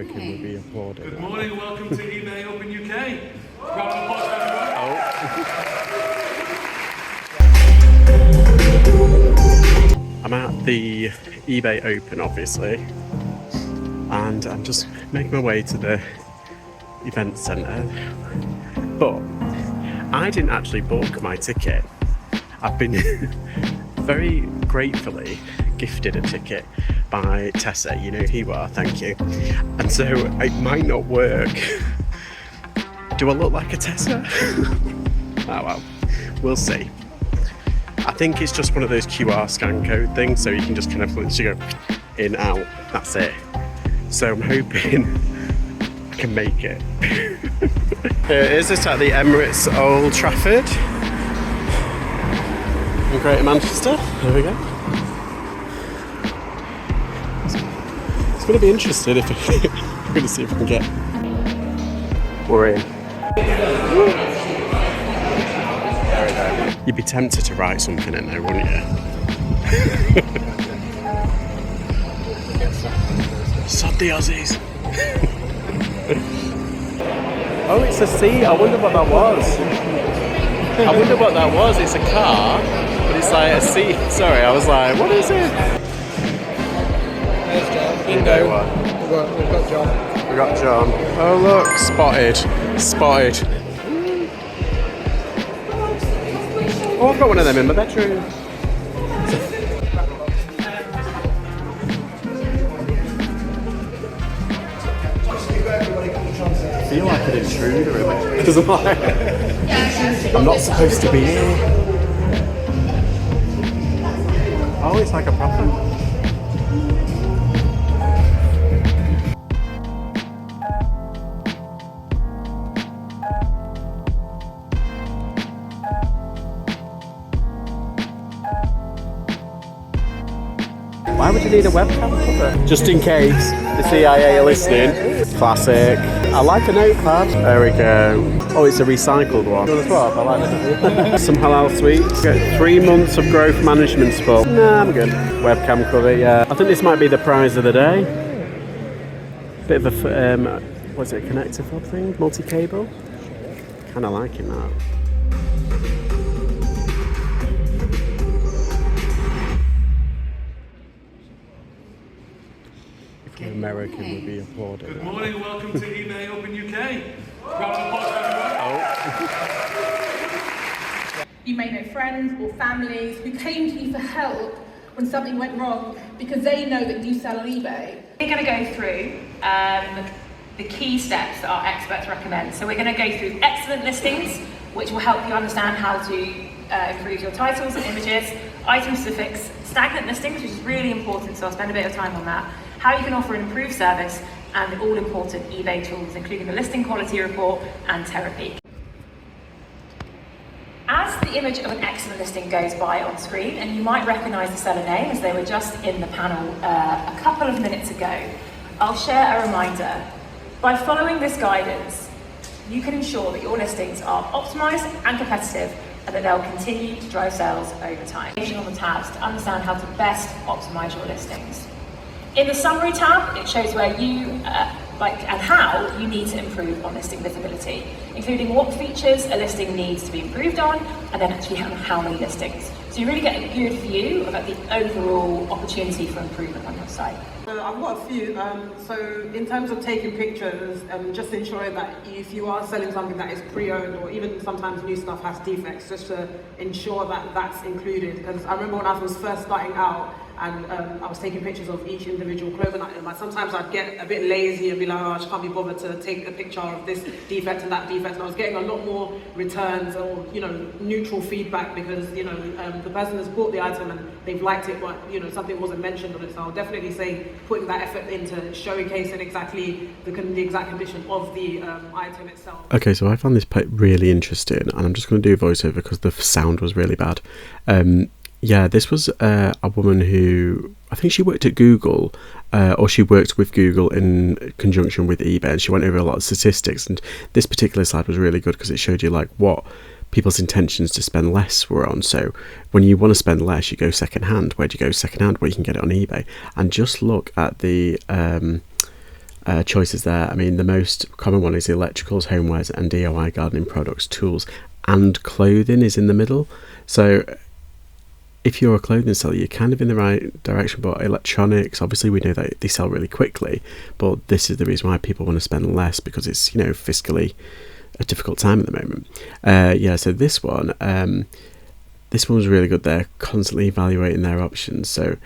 American would be applauded. Good morning, welcome to eBay Open UK. Round of applause, everyone. I'm at the eBay Open, obviously, and I'm just making my way to the event centre. But I didn't actually book my ticket. I've been very gratefully gifted a ticket by Tessa, you know who you are, thank you. And so it might not work. Do I look like a Tessa? Oh well, we'll see. I think it's just one of those QR scan code things, so you can just kind of literally go in, out, that's it. So I'm hoping I can make it. Here it is, it's at the Emirates Old Trafford in Greater Manchester. There we go. It's going to be interesting if I'm going to see if we can get. We're in. You'd be tempted to write something in there, wouldn't you? Sod the Aussies. Oh, it's a seat. I wonder what that was. I wonder what that was. It's a car, but it's like a seat. Sorry, I was like, what is it? There's John. Bingo. What? We've got John. We got John. Oh look, spotted. Oh, I've got one of them in my bedroom. I feel like an intruder in it. Because I'm like, I'm not supposed to be here. Oh, it's like a proper. Why would you need a webcam cover? Just in case the CIA are listening. Classic. I like a notepad. There we go. Oh, it's a recycled one. I like it. Some halal sweets. Get 3 months of growth management support. Nah, I'm good. Webcam cover, yeah. I think this might be the prize of the day. Bit of a, what's it, connector fob thing? Multi-cable? Kind of liking that. American would be applauded. Good morning, welcome to eBay Open UK. Round of applause, everyone. You may know friends or families who came to you for help when something went wrong because they know that you sell on eBay. We're going to go through the key steps that our experts recommend. So we're going to go through excellent listings, which will help you understand how to improve your titles and images, item specifics, stagnant listings, which is really important, so I'll spend a bit of time on that, how you can offer an improved service, and the all-important eBay tools, including the listing quality report and therapy. As the image of an excellent listing goes by on screen, and you might recognise the seller name as they were just in the panel a couple of minutes ago, I'll share a reminder. By following this guidance, you can ensure that your listings are optimised and competitive, and that they'll continue to drive sales over time. On the tabs to understand how to best optimise your listings. In the summary tab, it shows where you and how you need to improve on listing visibility, including what features a listing needs to be improved on, and then actually how many listings. So you really get a good view of the overall opportunity for improvement on your site. So I've got a few. So in terms of taking pictures, just ensuring that if you are selling something that is pre-owned, or even sometimes new stuff has defects, just to ensure that that's included. Because I remember when I was first starting out, and I was taking pictures of each individual clothing item. Sometimes I'd get a bit lazy and be like, oh, I just can't be bothered to take a picture of this defect and that defect. And I was getting a lot more returns or, neutral feedback because, the person has bought the item and they've liked it, but, something wasn't mentioned on it. So I'll definitely say putting that effort into showcasing exactly the exact condition of the item itself. Okay, so I found this really interesting, and I'm just going to do a voiceover because the sound was really bad. Yeah, this was a woman who, I think she worked at Google, or she worked with Google in conjunction with eBay, and she went over a lot of statistics, and this particular slide was really good because it showed you what people's intentions to spend less were on. So when you want to spend less, you go second hand. Where do you go second hand? Well, you can get it on eBay. And just look at the choices there. I mean, the most common one is electricals, homewares, and DIY gardening products, tools, and clothing is in the middle. So if you're a clothing seller, you're kind of in the right direction. But electronics, obviously we know that they sell really quickly, but this is the reason why people want to spend less, because it's, you know, fiscally a difficult time at the moment. So this one was really good. They're constantly evaluating their options. So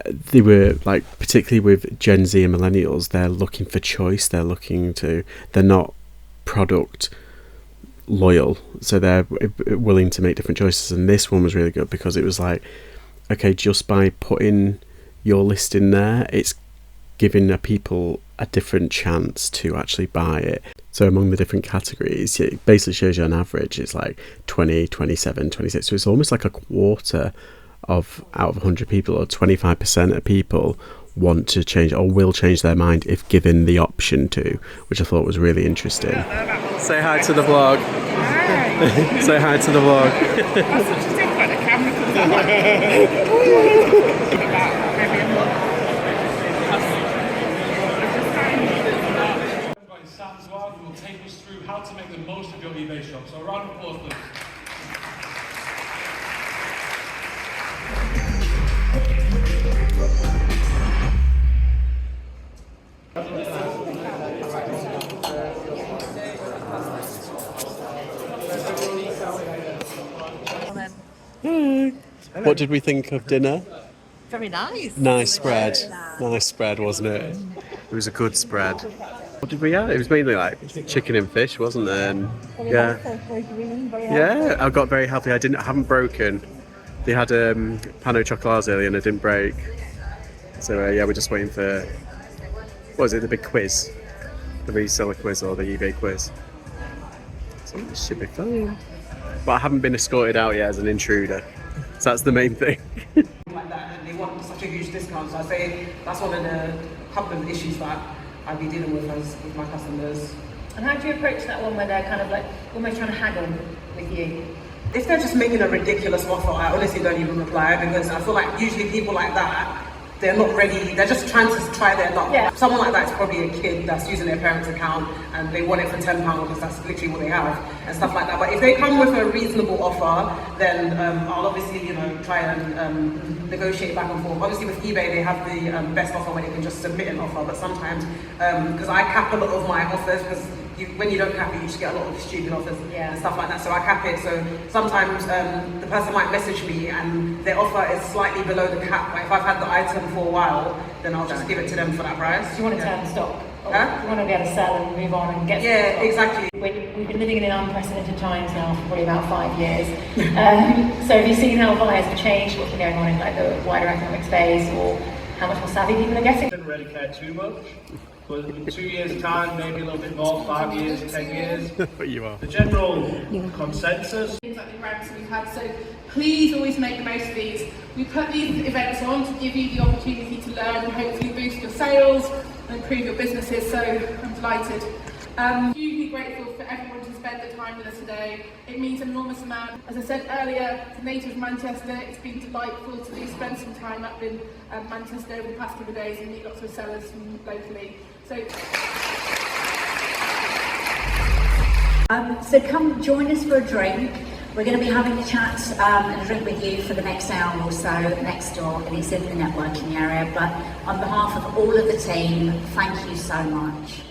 they were like, particularly with Gen Z and millennials, they're looking for choice. They're not product loyal, so they're willing to make different choices. And this one was really good because it was like, okay, just by putting your list in there, it's giving people a different chance to actually buy it. So among the different categories, it basically shows you on average it's like 20, 27, 26. So it's almost like a quarter out of 100 people, or 25% of people want to change or will change their mind if given the option to, which I thought was really interesting. Say hi to the vlog. Hi. Say hi to the vlog. That's what you think about the camera comes out. Sam Zwar, who will take us through how to make the most of your eBay shop. So a round of applause, please. What did we think of dinner? Very nice. Nice spread, wasn't it? It was a good spread. What did we have? It was mainly like chicken and fish, wasn't it? And yeah, I got very happy. I haven't broken. They had pan au chocolat earlier and it didn't break. So we're just waiting for, what was it, the big quiz? The reseller quiz or the eBay quiz. So it should be fun. But I haven't been escorted out yet as an intruder. So that's the main thing. Like that, and they want such a huge discount. So I say that's one of the couple of issues that I'll be dealing with with my customers. And how do you approach that one where they're kind of like almost trying to haggle with you? If they're just making a ridiculous offer, I honestly don't even reply, because I feel like usually people like that, they're not ready, they're just trying to try their luck. Yeah. Someone like that is probably a kid that's using their parents' account and they want it for £10 because that's literally what they have and stuff like that. But if they come with a reasonable offer, then I'll obviously, try and negotiate back and forth. Obviously with eBay, they have the best offer where you can just submit an offer, but sometimes, because I cap a lot of my offers, because when you don't cap it, you just get a lot of stupid offers and stuff like that. So I cap it. So sometimes the person might message me and their offer is slightly below the cap. Like if I've had the item for a while, then I'll just give it to them for that price. Do you want to turn stock? Huh? You want to be able to sell and move on and get Yeah, exactly. We've been living in unprecedented times now for probably about 5 years. So have you seen how buyers have changed, what's been going on in like the wider economic space, or how much more savvy people are getting? I didn't really care too much. But in 2 years' time, maybe a little bit more, 5 years, 10 years. But you are. The general consensus. Things like the events we've had, so please always make the most of these. We put these events on to give you the opportunity to learn and hopefully boost your sales and improve your businesses, so I'm delighted. Hugely grateful for everyone to spend the time with us today. It means an enormous amount. As I said earlier, as a native of Manchester, it's been delightful to spend some time up in Manchester over the past couple of days and meet lots of sellers from locally. So come join us for a drink. We're going to be having a chat and a drink with you for the next hour or so next door, and it's in the networking area. But on behalf of all of the team, thank you so much.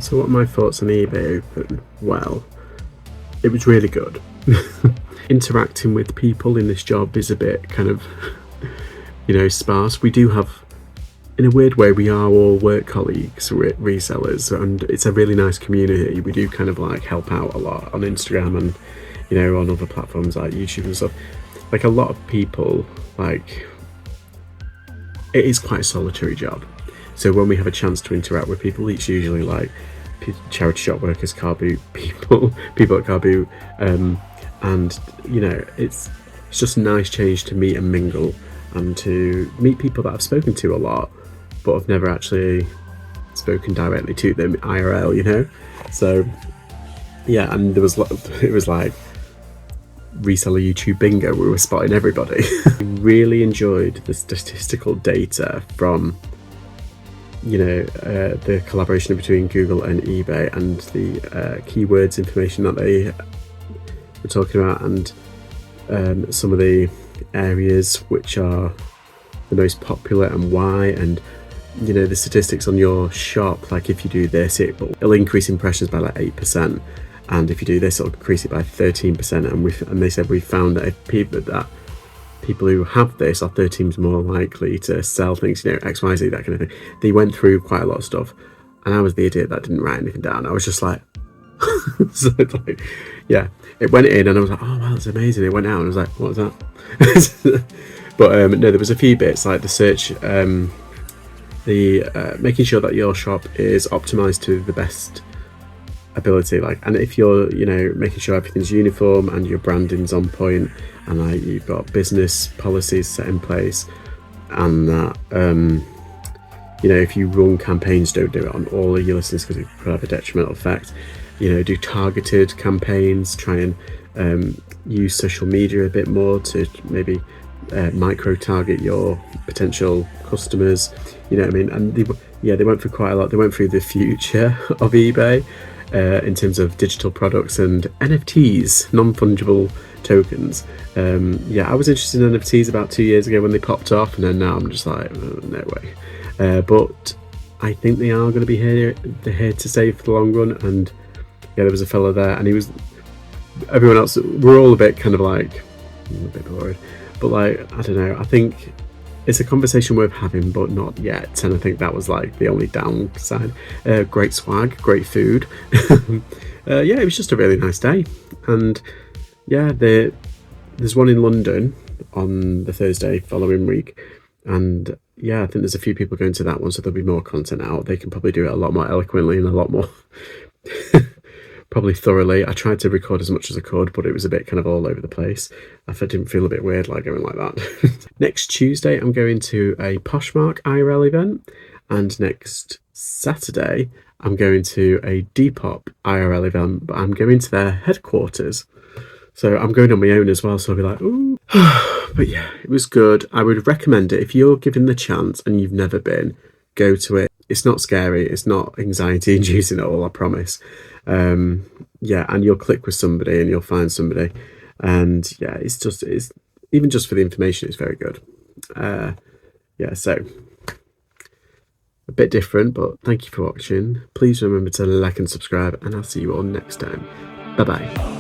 So what are my thoughts on eBay Open? Well, it was really good. Interacting with people in this job is a bit kind of, sparse. We do have, in a weird way, we are all work colleagues, resellers, and it's a really nice community. We do kind of like help out a lot on Instagram and, on other platforms like YouTube and stuff. Like a lot of people, it is quite a solitary job. So when we have a chance to interact with people, it's usually like charity shop workers, car boot people, people at car boot, and you know, it's just a nice change to meet and mingle and to meet people that I've spoken to a lot, but I've never actually spoken directly to them IRL, you know. So yeah, and it was like reseller YouTube bingo. We were spotting everybody. Really enjoyed the statistical data from, you know, the collaboration between Google and eBay, and the keywords information that they were talking about, and some of the areas which are the most popular and why, and you know, the statistics on your shop, like if you do this, it'll increase impressions by like 8%, and if you do this, it'll increase it by 13%. And they said we found that if people who have this are 13 times more likely to sell things, you know, XYZ, that kind of thing. They went through quite a lot of stuff, and I was the idiot that didn't write anything down. I was just like, so it's like, yeah, it went in, and I was like, oh wow, that's amazing. It went out, and I was like, what was that? But no, there was a few bits like the search, making sure that your shop is optimized to the best ability, like, and if you're, you know, making sure everything's uniform and your branding's on point, and like you've got business policies set in place, and that you know, if you run campaigns, don't do it on all of your listings because it could have a detrimental effect. You know, do targeted campaigns, try and use social media a bit more to maybe micro target your potential customers, you know what I mean. And they went through quite a lot. They went through the future of eBay in terms of digital products and NFTs, non-fungible tokens. Yeah, I was interested in NFTs about 2 years ago when they popped off, and then now I'm just like, oh, no way. But I think they are going to be here to stay for the long run. And yeah, there was a fella there, and everyone else, we're all a bit kind of like, I'm a bit worried, but like, I don't know, I think it's a conversation worth having, but not yet. And I think that was like the only downside. Great swag, great food. Yeah, it was just a really nice day. And yeah, there's one in London on the Thursday following week, and yeah, I think there's a few people going to that one, so there'll be more content out. They can probably do it a lot more eloquently and a lot more probably thoroughly. I tried to record as much as I could, but it was a bit kind of all over the place. I didn't feel a bit weird like going like that. Next Tuesday, I'm going to a Poshmark IRL event, and next Saturday, I'm going to a Depop IRL event, but I'm going to their headquarters. So I'm going on my own as well, so I'll be like, ooh. But yeah, it was good. I would recommend it if you're given the chance and you've never been. Go to it. It's not scary. It's not anxiety inducing at all, I promise. Yeah, and you'll click with somebody and you'll find somebody. And yeah, it's even just for the information, it's very good. Yeah, so a bit different, but thank you for watching. Please remember to like and subscribe, and I'll see you all next time. Bye bye.